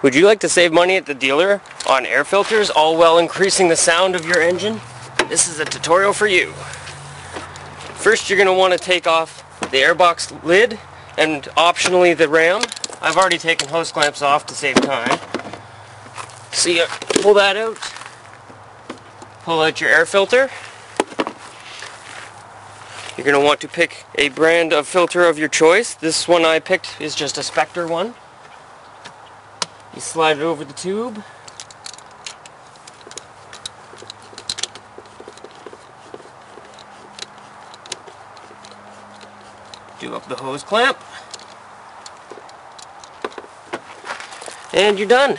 Would you like to save money at the dealer on air filters, all while increasing the sound of your engine? This is a tutorial for you. First, you're going to want to take off the airbox lid and optionally the ram. I've already taken hose clamps off to save time. So you pull that out, pull out your air filter. You're going to want to pick a brand of filter of your choice. This one I picked is just a Spectre one. You slide it over the tube. Do up the hose clamp. And you're done.